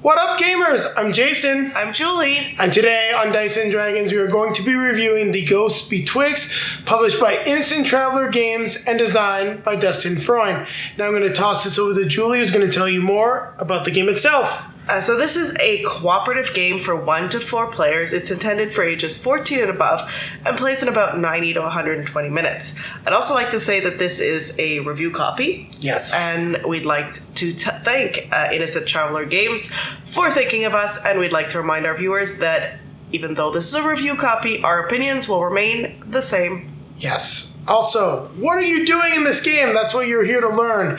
What up, gamers? I'm Jason. I'm Julie. And today on Dice and Dragons, we are going to be reviewing the Ghosts Betwixt, published by Innocent Traveler Games and designed by Dustin Freund. Now I'm going to toss this over to Julie, who's going to tell you more about the game itself. So this is a cooperative game for 1 to 4 players. It's intended for ages 14 and above and plays in about 90 to 120 minutes. I'd also like to say that this is a review copy. Yes. And we'd like to thank Innocent Traveler Games for thinking of us, and we'd like to remind our viewers that even though this is a review copy, our opinions will remain the same. Yes. Also, what are you doing in this game? That's what you're here to learn.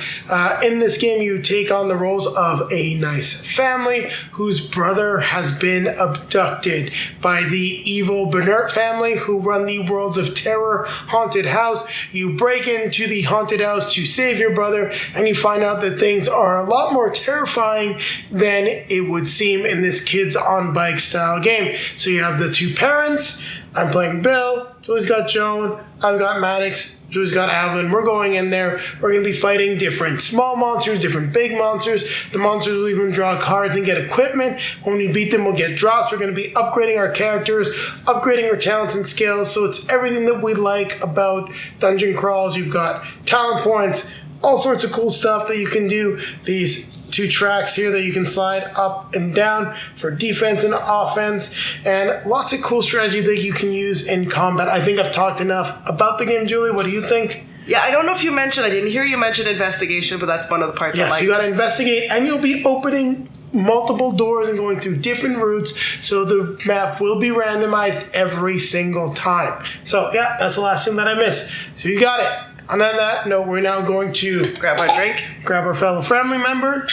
In this game, you take on the roles of a nice family whose brother has been abducted by the evil Bennert family who run the Worlds of Terror haunted house. You break into the haunted house to save your brother, and you find out that things are a lot more terrifying than it would seem in this kids on bike style game. So you have the two parents. I'm playing Bill. Julie's got Joan. I've got Maddox. Julie's got Avelynn. We're going in there. We're going to be fighting different small monsters, different big monsters. The monsters will even draw cards and get equipment. When we beat them, we'll get drops. We're going to be upgrading our characters, upgrading our talents and skills. So it's everything that we like about dungeon crawls. You've got talent points, all sorts of cool stuff that you can do. These 2 tracks here that you can slide up and down for defense and offense, and lots of cool strategy that you can use in combat. I think I've talked enough about the game, Julie. What do you think? Yeah, I don't know if you mentioned, I didn't hear you mention investigation, but that's one of the parts I like. Yes, you got to investigate, and you'll be opening multiple doors and going through different routes, so the map will be randomized every single time. So yeah, that's the last thing that I missed. So you got it. And on that note, we're now going to grab our drink, grab our fellow family member.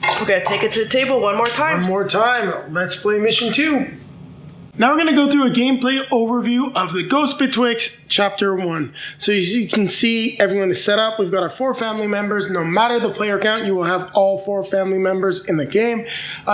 We're going to take it to the table one more time. One more time. Let's play mission 2. Now we're going to go through a gameplay overview of the Ghosts Betwixt Chapter 1. So as you can see, everyone is set up. We've got our 4 family members. No matter the player count, you will have all 4 family members in the game.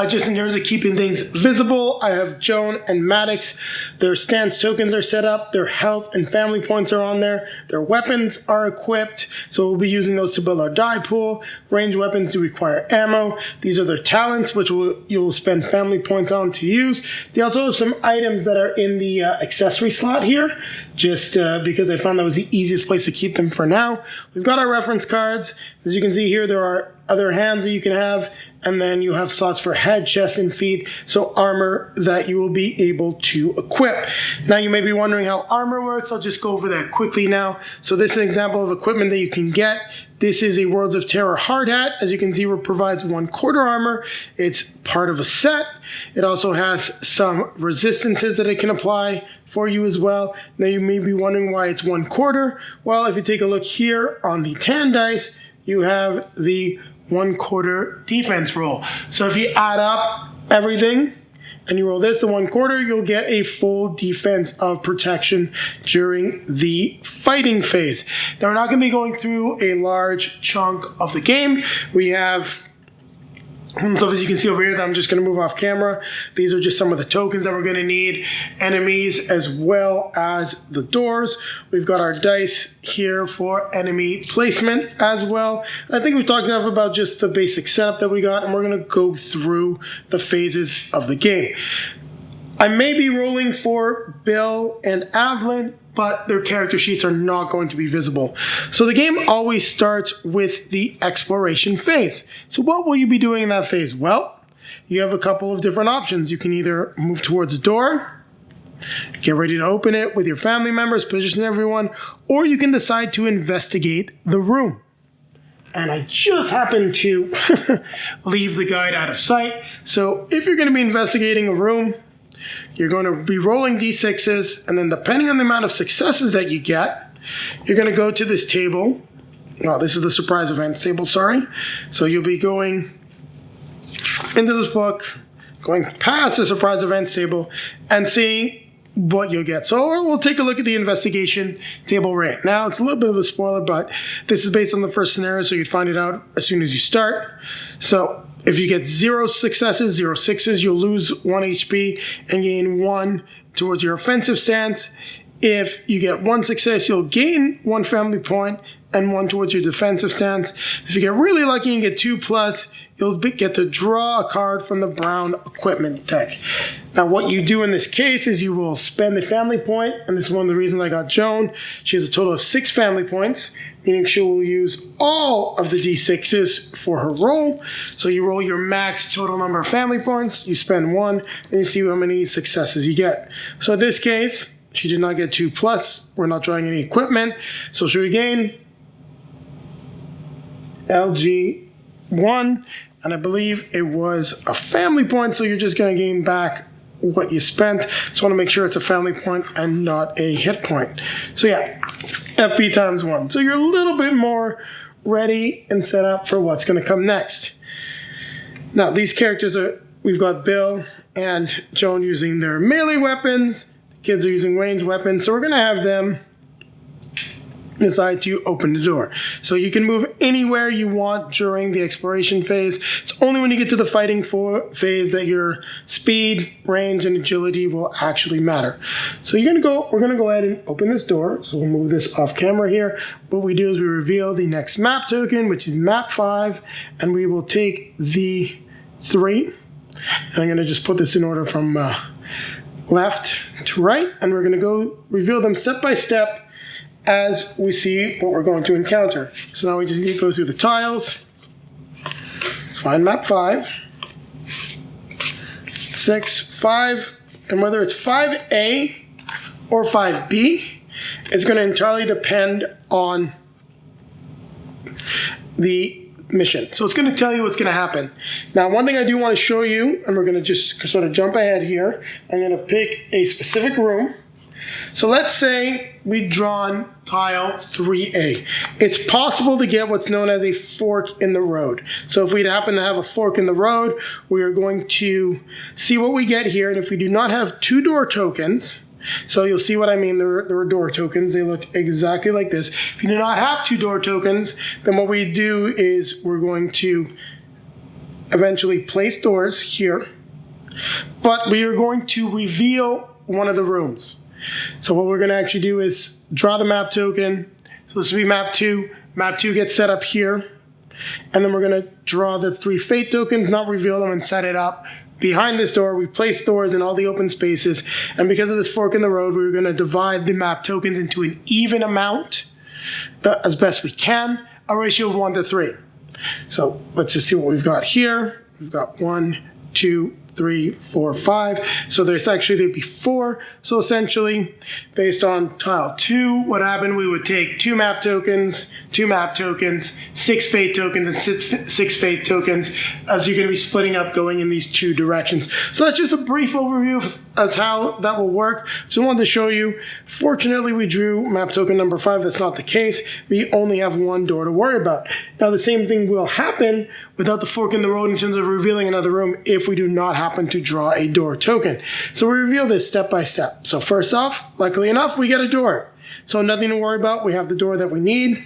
Just in terms of keeping things visible, I have Joan and Maddox. Their stance tokens are set up. Their health and family points are on there. Their weapons are equipped. So we'll be using those to build our die pool. Ranged weapons do require ammo. These are their talents, which you will spend family points on to use. They also have some items that are in the accessory slot here, just because I found that was the easiest place to keep them for now. We've got our reference cards. As you can see here, there are other hands that you can have, and then you have slots for head, chest, and feet, so armor that you will be able to equip. Now you may be wondering how armor works. I'll just go over that quickly now. So this is an example of equipment that you can get. This is a Worlds of Terror hard hat. As you can see, it provides 1/4 armor. It's part of a set. It also has some resistances that it can apply for you as well. Now you may be wondering why it's 1/4. Well, if you take a look here on the tan dice, you have the 1/4 defense roll. So if you add up everything and you roll this to 1/4, you'll get a full defense of protection during the fighting phase. Now we're not going to be going through a large chunk of the game. We have so as you can see over here, that I'm just going to move off camera. These are just some of the tokens that we're going to need. Enemies as well as the doors. We've got our dice here for enemy placement as well. I think we've talked enough about just the basic setup that we got, and we're going to go through the phases of the game. I may be rolling for Bill and Avelynn, but their character sheets are not going to be visible. So the game always starts with the exploration phase. So what will you be doing in that phase? Well, you have a couple of different options. You can either move towards a door, get ready to open it with your family members, position everyone, or you can decide to investigate the room. And I just happened to leave the guide out of sight. So if you're going to be investigating a room, you're going to be rolling d6s, and then depending on the amount of successes that you get, you're going to go to this table. Well, this is the surprise events table, sorry. So you'll be going into this book, going past the surprise events table, and seeing what you'll get. So we'll take a look at the investigation table right now. It's a little bit of a spoiler, but this is based on the first scenario, so you'd find it out as soon as you start. So if you get 0 successes, 0 sixes, you'll lose 1 HP and gain 1 towards your offensive stance. If you get 1 success, you'll gain 1 family point and 1 towards your defensive stance. If you get really lucky and get 2+, you'll get to draw a card from the brown equipment deck. Now, what you do in this case is you will spend the family point, and this is one of the reasons I got Joan. She has a total of 6 family points, meaning she will use all of the D6s for her roll. So you roll your max total number of family points, you spend 1, and you see how many successes you get. So in this case, she did not get 2+. We're not drawing any equipment. So she would gain LG1, and I believe it was a family point, so you're just going to gain back what you spent. Just want to make sure it's a family point and not a hit point. So yeah, FP times 1. So you're a little bit more ready and set up for what's going to come next. Now, these characters we've got Bill and Joan using their melee weapons. The kids are using ranged weapons, so we're going to have them decide to open the door. So you can move anywhere you want during the exploration phase. It's only when you get to the fighting phase that your speed, range, and agility will actually matter. So we're gonna go ahead and open this door. So we'll move this off camera here. What we do is we reveal the next map token, which is map 5, and we will take the 3. And I'm gonna just put this in order from left to right, and we're gonna go reveal them step by step as we see what we're going to encounter. So now we just need to go through the tiles, find map 5, 6, 5, and whether it's 5A or 5B, it's going to entirely depend on the mission. So it's going to tell you what's going to happen. Now, one thing I do want to show you, and we're going to just sort of jump ahead here, I'm going to pick a specific room. So let's say we've drawn tile 3A. It's possible to get what's known as a fork in the road. So if we happen to have a fork in the road, we are going to see what we get here. And if we do not have 2 door tokens, so you'll see what I mean, there are door tokens. They look exactly like this. If you do not have 2 door tokens, then what we do is we're going to eventually place doors here, but we are going to reveal one of the rooms. So what we're going to actually do is draw the map token. So this will be map 2. Map 2 gets set up here. And then we're going to draw the 3 fate tokens, not reveal them, and set it up. Behind this door, we place doors in all the open spaces. And because of this fork in the road, we're going to divide the map tokens into an even amount, as best we can, a ratio of 1 to 3. So let's just see what we've got here. We've got 1, 2, 3, 4, 5. So there'd be 4. So essentially, based on tile 2, what happened, we would take 2 map tokens, 6 fate tokens, and 6 fate tokens, as you're going to be splitting up going in these 2 directions. So that's just a brief overview as how that will work. So I wanted to show you. Fortunately, we drew map token number 5. That's not the case. We only have 1 door to worry about. Now, the same thing will happen without the fork in the road in terms of revealing another room if we do not happen to draw a door token. So we reveal this step by step. So first off, luckily enough, we get a door. So nothing to worry about. We have the door that we need.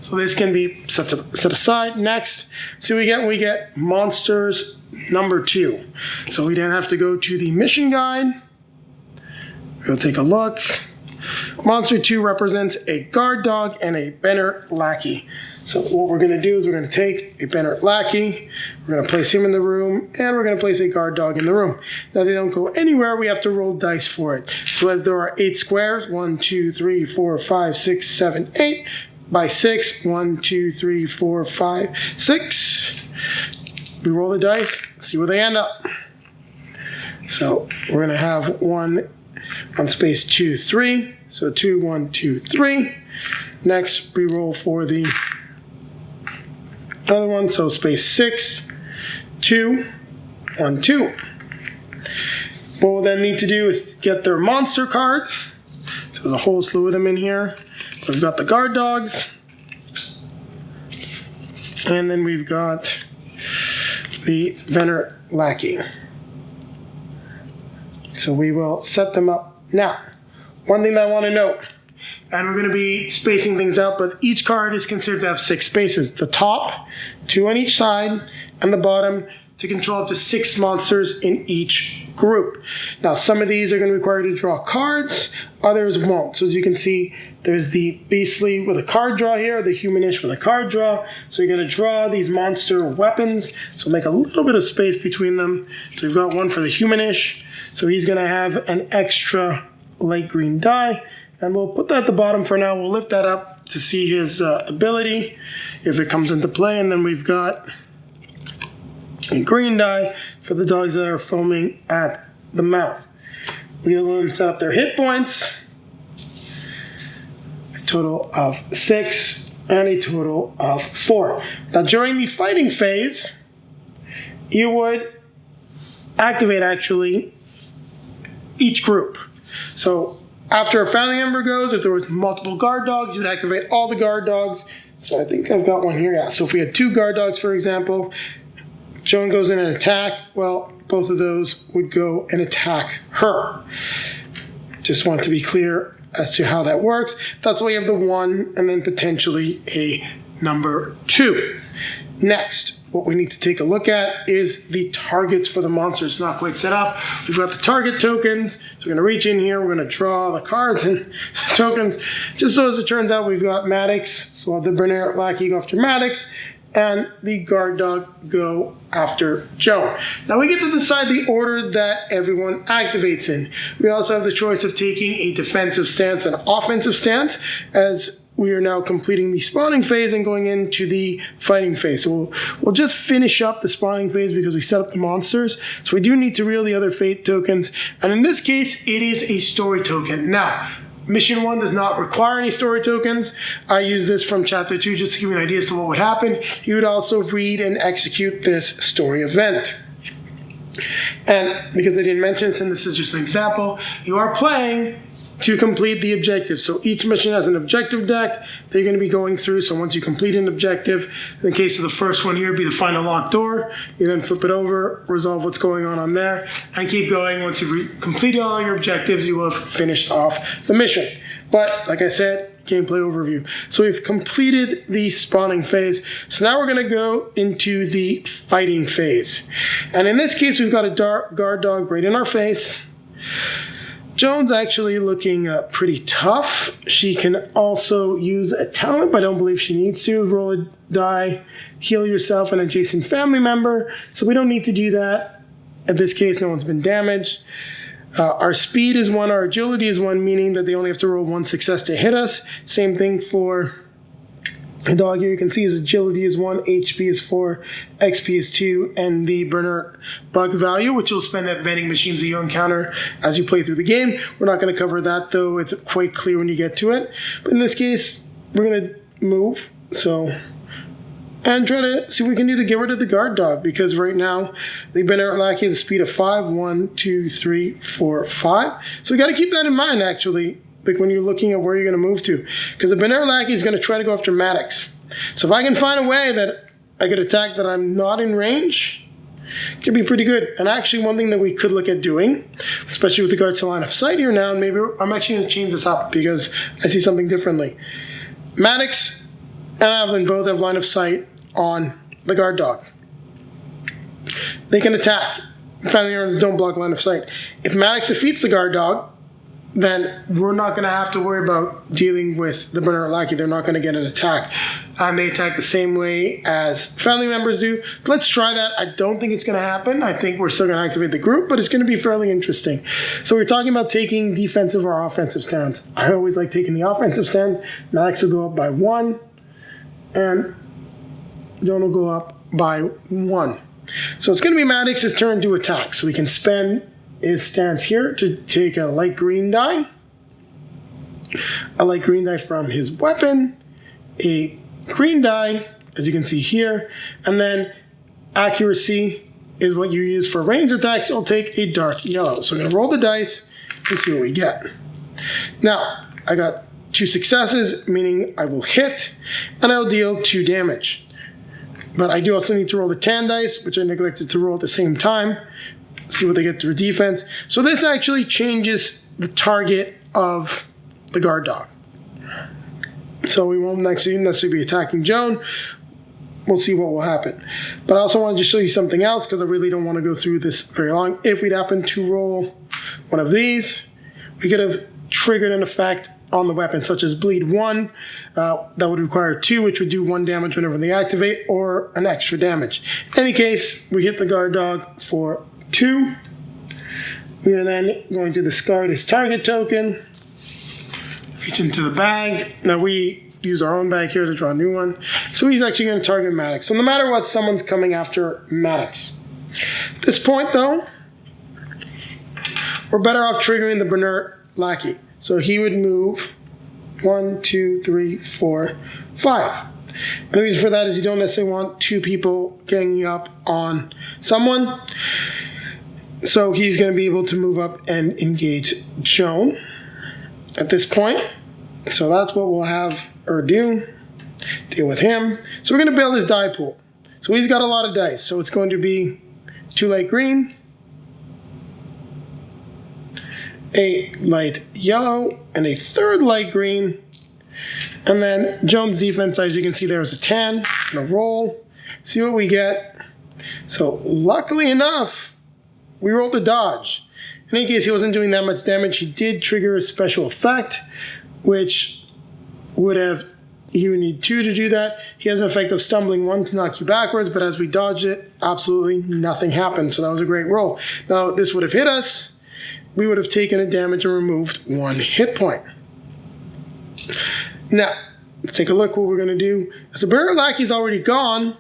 So this can be set aside. Next, see we get monsters number 2. So we then have to go to the mission guide. We'll take a look. Monster 2 represents a guard dog and a Bennert lackey. So what we're going to do is we're going to take a Bennert lackey, we're going to place him in the room, and we're going to place a guard dog in the room. Now they don't go anywhere, we have to roll dice for it. So as there are 8 squares, 1, 2, 3, 4, 5, 6, 7, 8, by 6, 1, 2, 3, 4, 5, 6. We roll the dice, see where they end up. So we're going to have 1 on space 2, 3. So 2, 1, 2, 3. Next, we roll for the other one, so space 6, 2, 1, 2. What we'll then need to do is get their monster cards. So there's a whole slew of them in here. So we've got the guard dogs. And then we've got the Bennert lackey. So we will set them up. Now, one thing that I want to note, and we're going to be spacing things out, but each card is considered to have 6 spaces. The top, 2 on each side, and the bottom, to control up to 6 monsters in each group. Now, some of these are going to require you to draw cards, others won't. So as you can see, there's the beastly with a card draw here, the humanish with a card draw. So you're going to draw these monster weapons. So make a little bit of space between them. So we've got one for the humanish. So he's going to have an extra light green die. And we'll put that at the bottom for now. We'll lift that up to see his ability if it comes into play. And then we've got a green die for the dogs that are foaming at the mouth. We'll set up their hit points. A total of 6 and a total of 4. Now during the fighting phase, you would activate actually each group. So after a family member goes, if there was multiple guard dogs, you'd activate all the guard dogs. So I think I've got one here. Yeah. So if we had 2 guard dogs, for example, Joan goes in and attack. Well, both of those would go and attack her. Just want to be clear as to how that works. That's why you have the 1 and then potentially a number 2. Next, what we need to take a look at is the targets for the monsters. Not quite set up. We've got the target tokens. So we're going to reach in here. We're going to draw the cards and tokens. Just so as it turns out, we've got Maddox. So we'll have the Bennert lackey go after Maddox, and the guard dog go after Joan. Now we get to decide the order that everyone activates in. We also have the choice of taking a defensive stance and offensive stance, as we are now completing the spawning phase and going into the fighting phase. So we'll just finish up the spawning phase because we set up the monsters. So we do need to reel the other fate tokens. And in this case, it is a story token. Now, Mission 1 does not require any story tokens. I use this from Chapter 2 just to give you an idea as to what would happen. You would also read and execute this story event. And because I didn't mention this, and this is just an example, you are playing to complete the objective. So each mission has an objective deck that you're going to be going through. So once you complete an objective, in the case of the first one here, it'd be the final locked door. You then flip it over, resolve what's going on there, and keep going. Once you've completed all your objectives, you will have finished off the mission. But like I said, gameplay overview. So we've completed the spawning phase. So now we're going to go into the fighting phase. And in this case, we've got a guard dog right in our face. Joan's actually looking pretty tough. She can also use a talent, but I don't believe she needs to. Roll a die, heal yourself and adjacent family member. So we don't need to do that. In this case, no one's been damaged. Our speed is 1, our agility is 1, meaning that they only have to roll 1 success to hit us. Same thing for the dog here. You can see his agility is 1, HP is 4, XP is 2, and the Bennert bug value, which you'll spend at vending machines that you encounter as you play through the game. We're not going to cover that, though. It's quite clear when you get to it. But in this case, we're going to move. And try to see what we can do to get rid of the guard dog, because right now the Bennert lackey has a speed of 5. 1, 2, 3, 4, 5. So we got to keep that in mind, actually, like when you're looking at where you're going to move to, because the Bennert lackey is going to try to go after Maddox. So if I can find a way that I could attack that I'm not in range, it could be pretty good. And actually, one thing that we could look at doing, especially with regards to line of sight here now, and maybe I'm actually going to change this up because I see something differently. Maddox and Avelynn both have line of sight on the guard dog. They can attack. Family members don't block line of sight. If Maddox defeats the guard dog, then we're not going to have to worry about dealing with the Bennert lackey. They're not going to get an attack. And they attack the same way as family members do. Let's try that. I don't think it's going to happen. I think we're still going to activate the group, but it's going to be fairly interesting. So we're talking about taking defensive or offensive stance. I always like taking the offensive stance. Maddox will go up by 1, and Joan will go up by 1. So it's going to be Maddox's turn to attack. So we can spend his stance here to take a light green die. A light green die from his weapon. A green die, as you can see here. And then accuracy is what you use for range attacks. I'll take a dark yellow. So I'm going to roll the dice and see what we get. Now, I got 2 successes, meaning I will hit, and I'll deal 2 damage. But I do also need to roll the tan dice, which I neglected to roll at the same time. See what they get through defense. So this actually changes the target of the guard dog. So we won't actually necessarily be attacking Joan. we'll see what will happen. But I also wanted to show you something else because I really don't want to go through this very long. If we'd happen to roll one of these, we could have triggered an effect on the weapon, such as bleed 1. That would require 2, which would do 1 damage whenever they activate, or an extra damage. In any case, we hit the guard dog for 2. We are then going to discard his target token, reach into the bag. Now we use our own bag here to draw a new one. So he's actually going to target Maddox. So no matter what, someone's coming after Maddox. At this point, though, we're better off triggering the Bennert lackey. So he would move 1, 2, 3, 4, 5. The reason for that is you don't necessarily want 2 people ganging up on someone. So he's going to be able to move up and engage Joan at this point. So that's what we'll have her do. Deal with him. So we're going to build his die pool. So he's got a lot of dice. So it's going to be 2 light green, a light yellow, and a 3rd light green. And then Joan's defense, as you can see, there is a 10 and a roll. See what we get. So luckily enough, we rolled the dodge. In any case, he wasn't doing that much damage. He did trigger a special effect, which would have, he would need 2 to do that. He has an effect of stumbling 1 to knock you backwards, but as we dodged it, absolutely nothing happened. So that was a great roll. Now, this would have hit us. We would have taken a damage and removed 1 hit point. Now, let's take a look what we're going to do. As the Bennert lackey's already gone,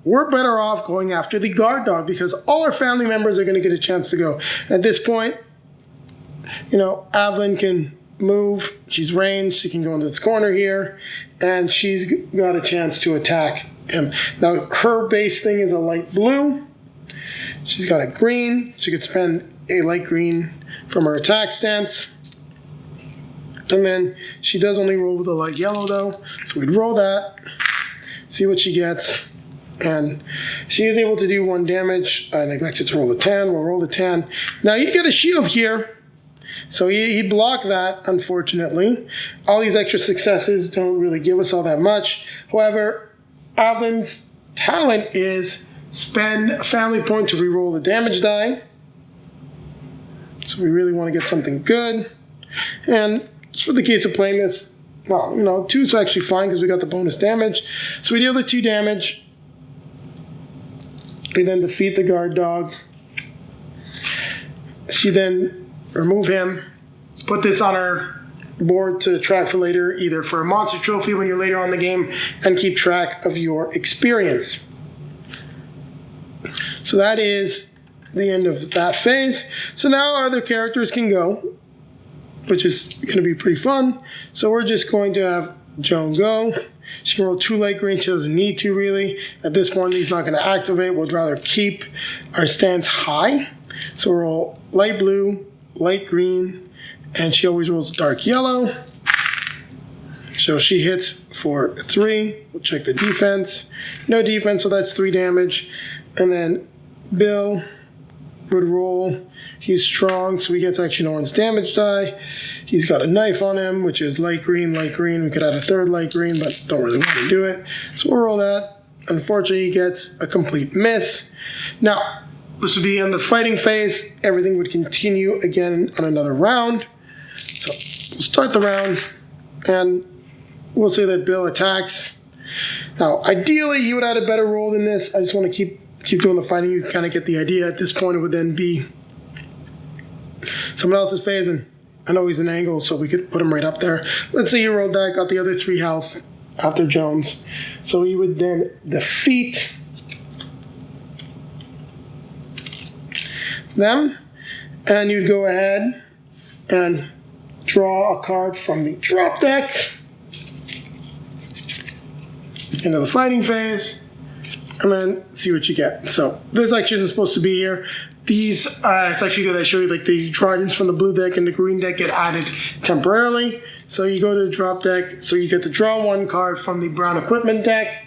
we're better off going after the guard dog because all our family members are going to get a chance to go. At this point, Avelynn can move. She's ranged. She can go into this corner here, and she's got a chance to attack him. Now, her base thing is a light blue. She's got a green. She could spend a light green from her attack stance. And then she does only roll with a light yellow, though. So we'd roll that, see what she gets. And she is able to do 1 damage. I neglected to roll the 10. We'll roll the 10. Now, he'd get a shield here. So he'd block that, unfortunately. All these extra successes don't really give us all that much. However, Avelynn's talent is spend a family point to reroll the damage die. So we really want to get something good. And just for the case of playing this, well, 2 is actually fine because we got the bonus damage. So we deal the 2 damage. We then defeat the guard dog. She then remove him, put this on our board to track for later, either for a monster trophy when you're later on in the game, and keep track of your experience. So that is the end of that phase. So now our other characters can go, which is going to be pretty fun. So we're just going to have Joan go. She can roll 2 light green. She doesn't need to, really. At this point, he's not going to activate. We'd rather keep our stance high. So we'll roll light blue, light green, and she always rolls dark yellow. So she hits for 3. We'll check the defense. No defense, so that's 3 damage. And then Bill would roll. He's strong, so he gets actually an orange damage die. He's got a knife on him, which is light green, light green. We could add a 3rd light green, but don't really want to do it. So we'll roll that. Unfortunately, he gets a complete miss. Now, this would be in the fighting phase. Everything would continue again on another round. So we'll start the round, and we'll say that Bill attacks. Now, ideally, you would add a better roll than this. I just want to keep doing the fighting. You kind of get the idea. At this point, it would then be someone else's phase, and I know he's an angle, so we could put him right up there. Let's say he rolled that, got the other 3 health after Jones. So he would then defeat them, and you'd go ahead and draw a card from the drop deck into the fighting phase, and then see what you get. So this actually isn't supposed to be here. These, it's actually good I show you, like the tridents from the blue deck and the green deck get added temporarily. So you go to the drop deck, so you get to draw 1 card from the brown equipment deck,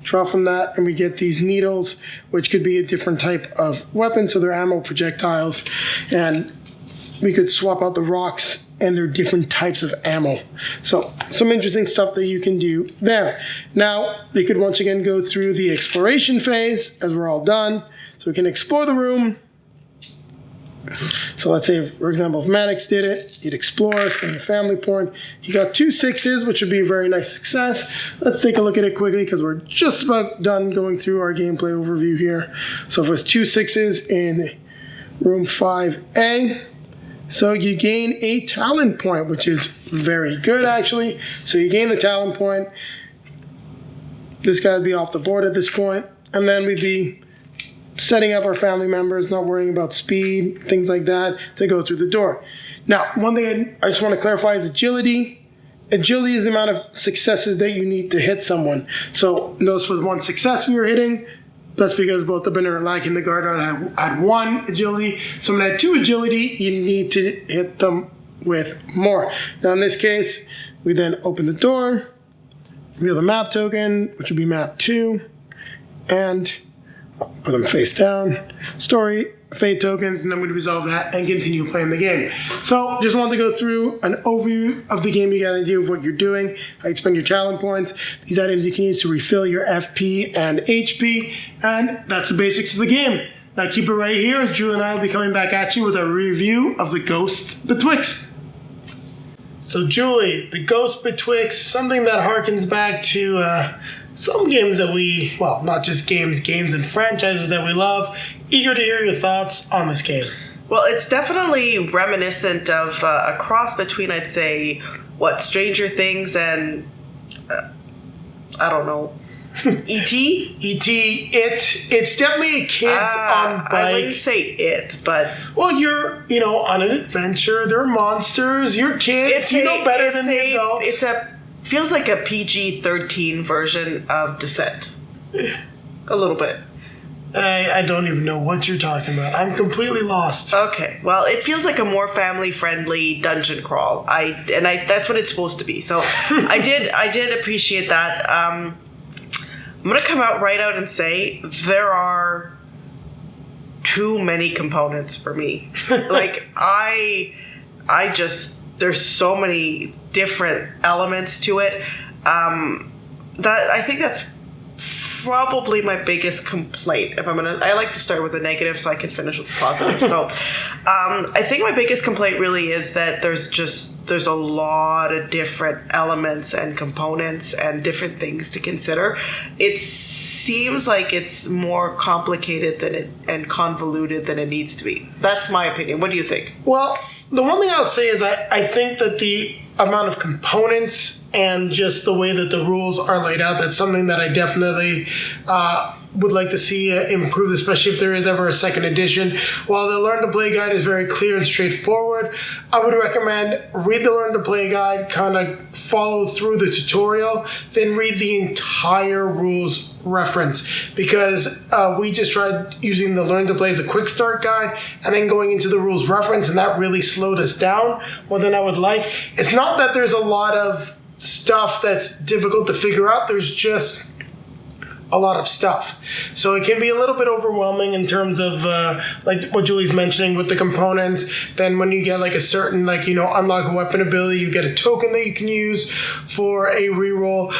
draw from that, and we get these needles, which could be a different type of weapon, so they're ammo projectiles. And we could swap out the rocks and their different types of ammo. So some interesting stuff that you can do there. Now, we could once again go through the exploration phase as we're all done. So we can explore the room. So let's say, for example, if Maddox did it, he'd explore, spend a family point. He got 2 6s, which would be a very nice success. Let's take a look at it quickly because we're just about done going through our gameplay overview here. So if it was 2 6s in room 5A, so you gain a talent point, which is very good actually. So you gain the talent point. This guy would be off the board at this point, and then we'd be setting up our family members, not worrying about speed, things like that, to go through the door. Now, one thing I just want to clarify is agility. Agility is the amount of successes that you need to hit someone. So notice with 1 success we were hitting, that's because both the Bennert and Lack and the guard had 1 agility. Someone had 2 agility, you need to hit them with more. Now in this case, we then open the door, reveal the map token, which would be map 2, and put them face down, story, fate tokens, and then we resolve that and continue playing the game. So just wanted to go through an overview of the game. You got an idea of what you're doing, how you spend your talent points. These items you can use to refill your FP and HP, and that's the basics of the game. Now keep it right here, as Julie and I will be coming back at you with a review of the Ghosts Betwixt. So Julie, the Ghosts Betwixt, something that harkens back to some games that we, well, not just games and franchises that we love. Eager to hear your thoughts on this game. Well, it's definitely reminiscent of a cross between, I'd say, Stranger Things and, I don't know, E.T.? E.T., it's definitely a kids on bike. I wouldn't say it, but... Well, you're, on an adventure. There are monsters. You're kids. You know better than the adults. Feels like a PG-13 version of Descent. A little bit. I don't even know what you're talking about. I'm completely lost. Okay, well, it feels like a more family-friendly dungeon crawl. That's what it's supposed to be. So I did appreciate that. I'm gonna come right out and say there are too many components for me. Like there's so many different elements to it. That I think that's probably my biggest complaint. I like to start with the negative so I can finish with the positive. So I think my biggest complaint really is that there's a lot of different elements and components and different things to consider. It seems like it's more complicated and convoluted than it needs to be. That's my opinion. What do you think? Well, the one thing I'll say is I think that the amount of components and just the way that the rules are laid out, that's something that I definitely would like to see improved, especially if there is ever a second edition. While the Learn to Play guide is very clear and straightforward, I would recommend read the Learn to Play guide, kind of follow through the tutorial, then read the entire rules reference, because we just tried using the Learn to Play as a quick start guide and then going into the rules reference, and that really slowed us down more than I would like. It's not that there's a lot of stuff that's difficult to figure out, there's just a lot of stuff. So it can be a little bit overwhelming in terms of like what Julie's mentioning with the components. Then when you get like a certain, unlock a weapon ability, you get a token that you can use for a reroll.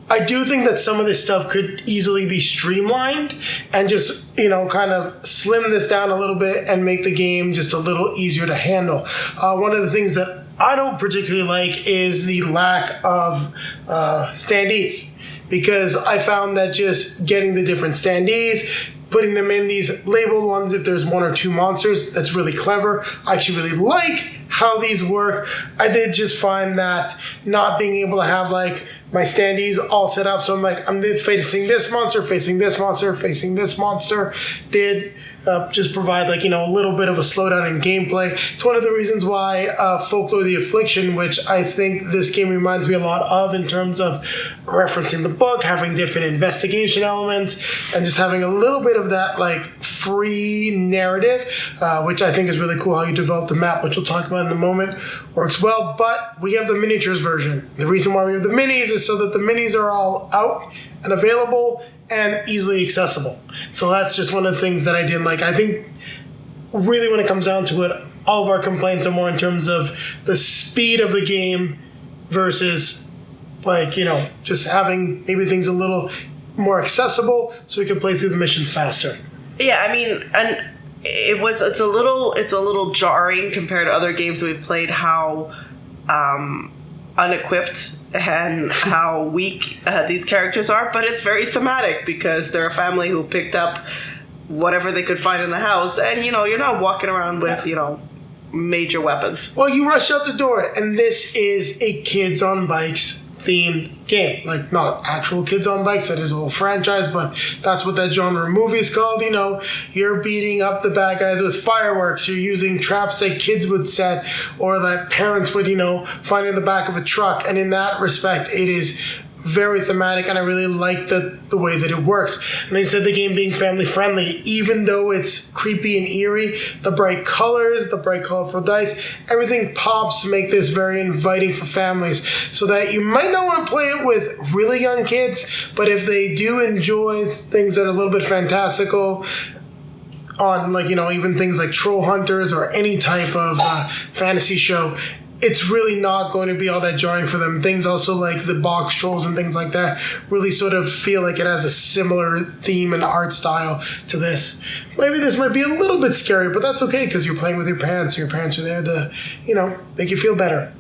I do think that some of this stuff could easily be streamlined and just, kind of slim this down a little bit and make the game just a little easier to handle. One of the things that I don't particularly like is the lack of standees, because I found that just getting the different standees, putting them in these labeled ones if there's 1 or 2 monsters, that's really clever. I actually really like how these work. I did just find that not being able to have my standees all set up, so I'm facing this monster, facing this monster, facing this monster, did just provide a little bit of a slowdown in gameplay. It's one of the reasons why Folklore the Affliction, which I think this game reminds me a lot of in terms of referencing the book, having different investigation elements, and just having a little bit of that free narrative, which I think is really cool how you develop the map, which we'll talk about in a moment, works well. But we have the miniatures version. The reason why we have the minis is so that the minis are all out and available and easily accessible. So that's just one of the things that I didn't like. I think really, when it comes down to it, all of our complaints are more in terms of the speed of the game versus, like, just having maybe things a little more accessible so we can play through the missions faster. Yeah, I mean, and it's a little jarring compared to other games we've played, how unequipped and how weak these characters are, but it's very thematic because they're a family who picked up whatever they could find in the house, and you're not walking around with major weapons. Well, you rush out the door, and this is a Kids on Bikes themed game. Like, not actual Kids on Bikes, that is a whole franchise, but that's what that genre of movie is called. You're beating up the bad guys with fireworks, you're using traps that kids would set or that parents would, find in the back of a truck, and in that respect, it is very thematic, and I really like the way that it works. And I said the game being family friendly, even though it's creepy and eerie, the bright colors, the bright colorful dice, everything pops to make this very inviting for families, so that you might not want to play it with really young kids, but if they do enjoy things that are a little bit fantastical, on even things like Troll Hunters or any type of fantasy show, it's really not going to be all that jarring for them. Things also like the box trolls and things like that really sort of feel like it has a similar theme and art style to this. Maybe this might be a little bit scary, but that's okay because you're playing with your parents. Your parents are there to, make you feel better.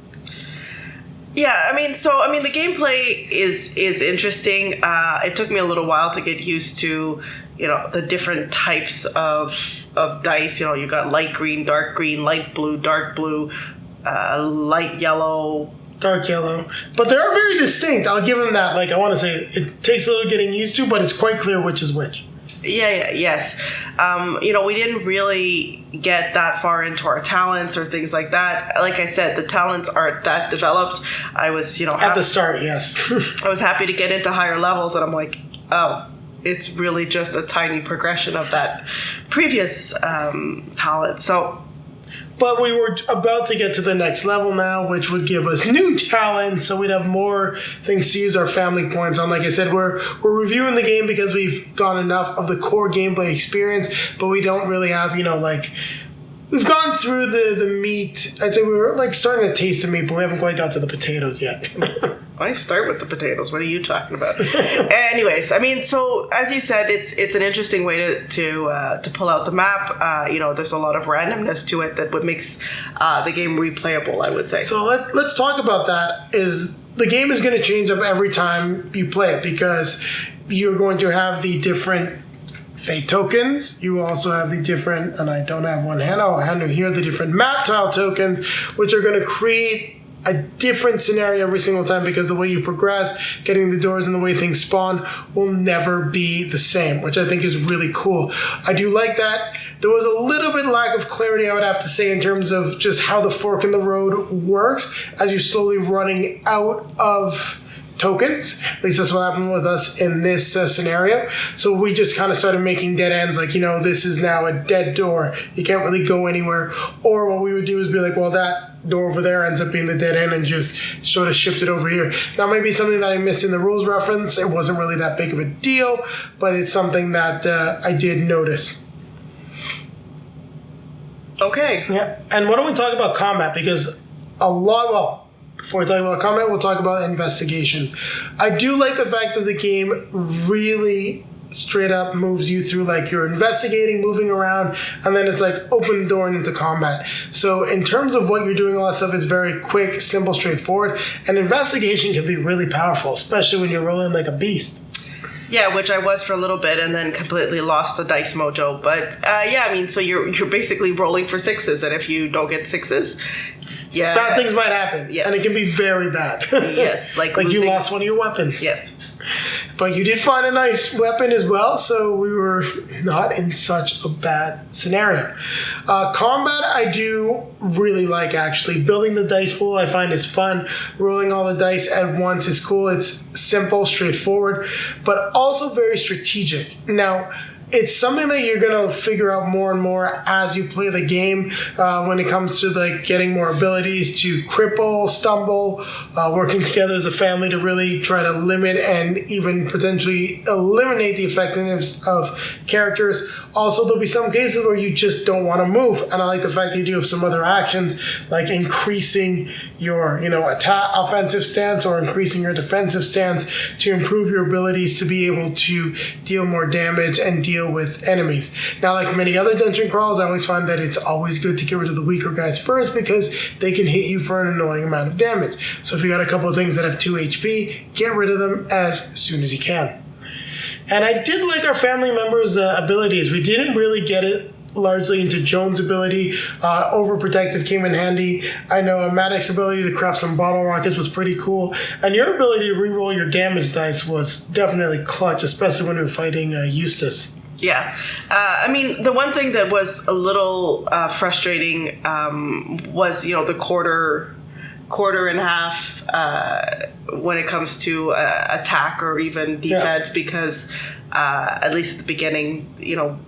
Yeah, the gameplay is interesting. It took me a little while to get used to, the different types of dice. You got light green, light blue, dark blue, light yellow, dark yellow, but they are very distinct. I'll give them that. I want to say it takes a little getting used to, but it's quite clear which is which. Yes. We didn't really get that far into our talents or things like that. Like I said, the talents aren't that developed. I was, at the start, yes. I was happy to get into higher levels, and I'm like, oh, it's really just a tiny progression of that previous talent. So. But we were about to get to the next level now, which would give us new talents, so we'd have more things to use our family points on. Like I said, we're reviewing the game because we've got enough of the core gameplay experience, but we don't really have, we've gone through the meat. I'd say we were starting to taste the meat, but we haven't quite got to the potatoes yet. I start with the potatoes. What are you talking about? Anyways, so as you said, it's an interesting way to pull out the map. There's a lot of randomness to it that what makes the game replayable, I would say. So let's talk about that. Is the game is going to change up every time you play it because you're going to have the different fate tokens. You also have the different, and I don't have one hand. I'll hand it here, the different map tile tokens, which are going to create a different scenario every single time because the way you progress, getting the doors and the way things spawn will never be the same, which I think is really cool. I do like that. There was a little bit lack of clarity, I would have to say, in terms of just how the fork in the road works as you're slowly running out of tokens. At least that's what happened with us in this scenario. So we just kind of started making dead ends, this is now a dead door. You can't really go anywhere. Or what we would do is be like, well, that door over there ends up being the dead end and just sort of shift it over here. Now, maybe something that I missed in the rules reference. It wasn't really that big of a deal, but it's something that I did notice. Okay. Yeah. And why don't we talk about combat? Because before we talk about combat, we'll talk about investigation. I do like the fact that the game really straight up moves you through, you're investigating, moving around, and then it's open the door and into combat. So in terms of what you're doing, all that stuff is very quick, simple, straightforward, and investigation can be really powerful, especially when you're rolling like a beast. Yeah, which I was for a little bit and then completely lost the dice mojo. But so you're basically rolling for sixes, and if you don't get sixes, bad things might happen. Yes. And it can be very bad. Yes, like you lost one of your weapons. Yes. But you did find a nice weapon as well, so we were not in such a bad scenario. Combat I do really like, actually. Building the dice pool I find is fun. Rolling all the dice at once is cool. It's simple, straightforward, but also very strategic. Now, it's something that you're going to figure out more and more as you play the game when it comes to like getting more abilities to cripple, stumble, working together as a family to really try to limit and even potentially eliminate the effectiveness of characters. Also, there'll be some cases where you just don't want to move, and I like the fact that you do have some other actions like increasing your offensive stance or increasing your defensive stance to improve your abilities to be able to deal more damage and deal with enemies. Now, like many other dungeon crawls, I always find that it's always good to get rid of the weaker guys first because they can hit you for an annoying amount of damage. So if you got a couple of things that have 2 HP, get rid of them as soon as you can. And I did like our family members' abilities. We didn't really get it largely into Joan's ability. Overprotective came in handy. I know Maddox's ability to craft some bottle rockets was pretty cool. And your ability to reroll your damage dice was definitely clutch, especially when you were fighting Eustace. Yeah. I mean, the one thing that was a little frustrating was, the quarter and half when it comes to attack or even defense, because at least at the beginning,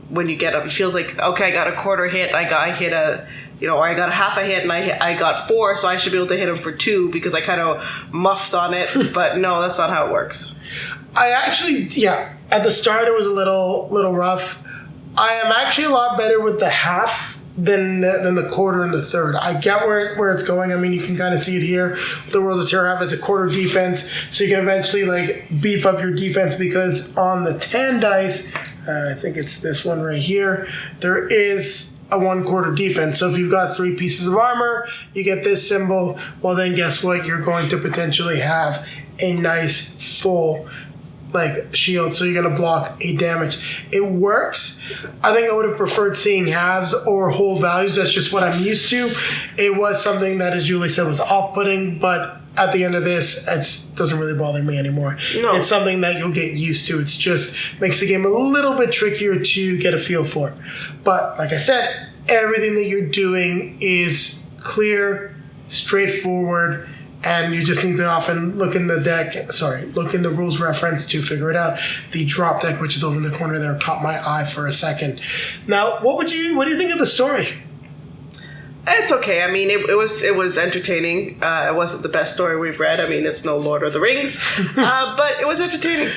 when you get up, it feels like, okay, I got a quarter hit, I hit a, or I got a half a hit and I got 4, so I should be able to hit him for 2 because I kind of muffed on it. But no, that's not how it works. I actually, at the start it was a little rough. I am actually a lot better with the half than the quarter and the third. I get where it's going. I mean, you can kind of see it here. The Worlds of Terror have it's a quarter defense, so you can eventually like beef up your defense because on the 10 dice, I think it's this one right here, there is a 1/4 defense. So if you've got 3 pieces of armor, you get this symbol. Well, then guess what? You're going to potentially have a nice full shield, so you're going to block 8 damage. It works. I think I would have preferred seeing halves or whole values. That's just what I'm used to. It was something that, as Julie said, was off-putting, but at the end of this, it doesn't really bother me anymore. No. It's something that you'll get used to. It's just makes the game a little bit trickier to get a feel for. But like I said, everything that you're doing is clear, straightforward, and you just need to often look in the rules reference to figure it out. The drop deck, which is over in the corner there, caught my eye for a second. Now, what do you think of the story? It's okay. I mean, it was entertaining. It wasn't the best story we've read. I mean, it's no Lord of the Rings, but it was entertaining.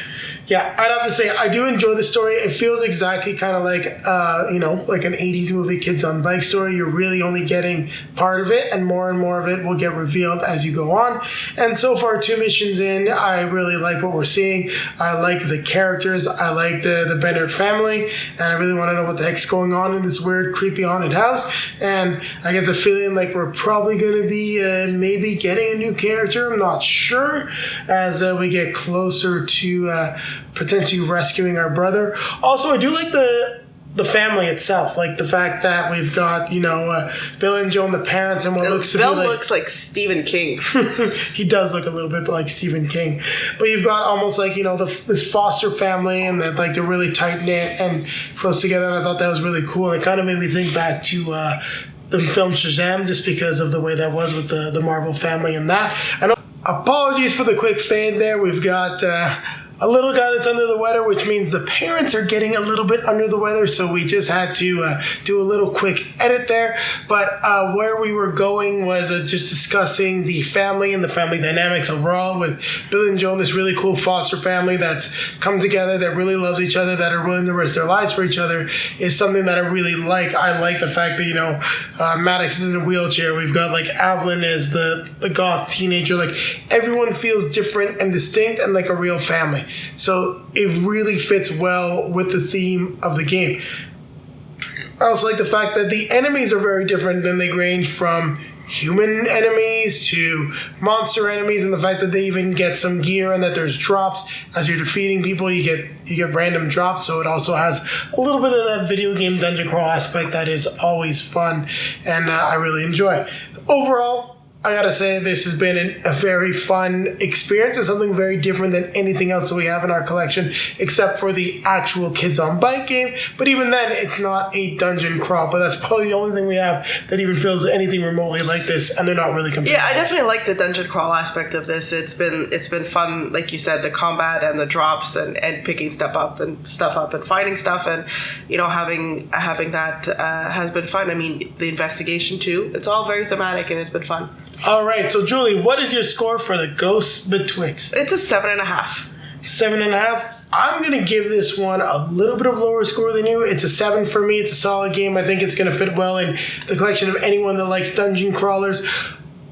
Yeah, I'd have to say I do enjoy the story. It feels exactly kind of like like an 80s movie Kids on Bike story. You're really only getting part of it, and more of it will get revealed as you go on. And so far, 2 missions in, I really like what we're seeing. I like the characters. I like the Bennert family, and I really want to know what the heck's going on in this weird, creepy haunted house. And I get the feeling like we're probably going to be maybe getting a new character. I'm not sure as we get closer to potentially rescuing our brother. Also, I do like the family itself, like the fact that we've got Bill and Joan, the parents, and what looks to Bill be like, looks like Stephen King. He does look a little bit like Stephen King, but you've got almost like this foster family, and that they're really tight knit and close together. And I thought that was really cool. It kind of made me think back to the film Shazam, just because of the way that was with the Marvel family and that. And apologies for the quick fade there. We've got a little guy that's under the weather, which means the parents are getting a little bit under the weather, so we just had to do a little quick edit there. But where we were going was just discussing the family and the family dynamics overall with Bill and Joan, this really cool foster family that's come together, that really loves each other, that are willing to risk their lives for each other, is something that I really like. I like the fact that, Maddox is in a wheelchair. We've got Avelynn as the goth teenager. Everyone feels different and distinct and like a real family. So it really fits well with the theme of the game. I also like the fact that the enemies are very different. Than they range from human enemies to monster enemies, and the fact that they even get some gear and that there's drops as you're defeating people. You get random drops, so it also has a little bit of that video game dungeon crawl aspect that is always fun and I really enjoy. Overall, I gotta say, this has been a very fun experience. It's something very different than anything else that we have in our collection, except for the actual Kids on Bike game. But even then, it's not a dungeon crawl. But that's probably the only thing we have that even feels anything remotely like this, and they're not really comparable. Yeah, I definitely like the dungeon crawl aspect of this. It's been fun, like you said, the combat and the drops and picking stuff up and finding stuff, and having that has been fun. I mean, the investigation too. It's all very thematic, and it's been fun. All right, so Julie, what is your score for the Ghosts Betwixt? It's a 7.5. 7.5. I'm going to give this one a little bit of lower score than you. It's a 7 for me. It's a solid game. I think it's going to fit well in the collection of anyone that likes dungeon crawlers.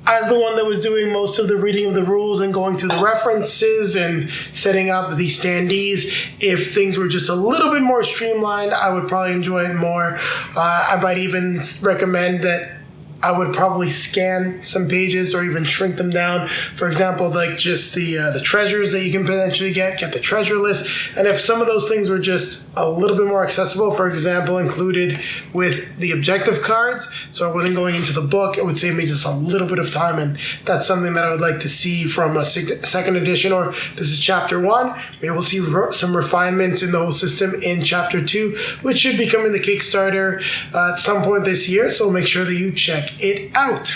As the one that was doing most of the reading of the rules and going through the references and setting up the standees, if things were just a little bit more streamlined, I would probably enjoy it more. I might even recommend that I would probably scan some pages or even shrink them down. For example, like just the treasures that you can potentially get the treasure list. And if some of those things were just a little bit more accessible, for example, included with the objective cards, so I wasn't going into the book, it would save me just a little bit of time. And that's something that I would like to see from a second edition, or this is chapter 1. Maybe we'll see some refinements in the whole system in chapter 2, which should be coming to Kickstarter at some point this year. So make sure that you check it out.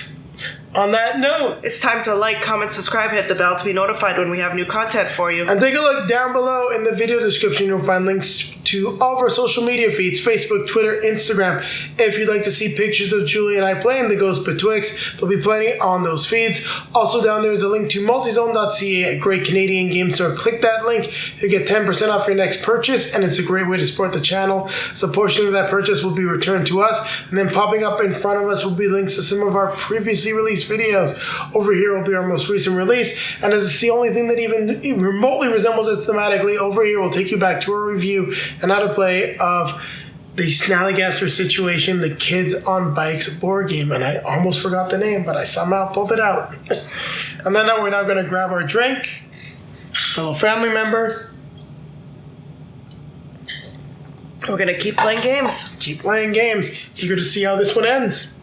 On that note, it's time to like, comment, subscribe, hit the bell to be notified when we have new content for you. And take a look down below in the video description. You'll find links to all of our social media feeds, Facebook, Twitter, Instagram. If you'd like to see pictures of Julie and I playing the Ghosts Betwixt, there'll be plenty on those feeds. Also down there is a link to multizone.ca, a great Canadian game store. Click that link. You get 10% off your next purchase, and it's a great way to support the channel. So a portion of that purchase will be returned to us, and then popping up in front of us will be links to some of our previously released videos. Over here will be our most recent release, and as it's the only thing that even remotely resembles it thematically, over here we'll take you back to a review and how to play of the Snallygaster Situation, the Kids on Bikes board game, and I almost forgot the name, but I somehow pulled it out. And then we're now going to grab our drink, fellow family member. We're going to keep playing games. Keep playing games. Eager to see how this one ends.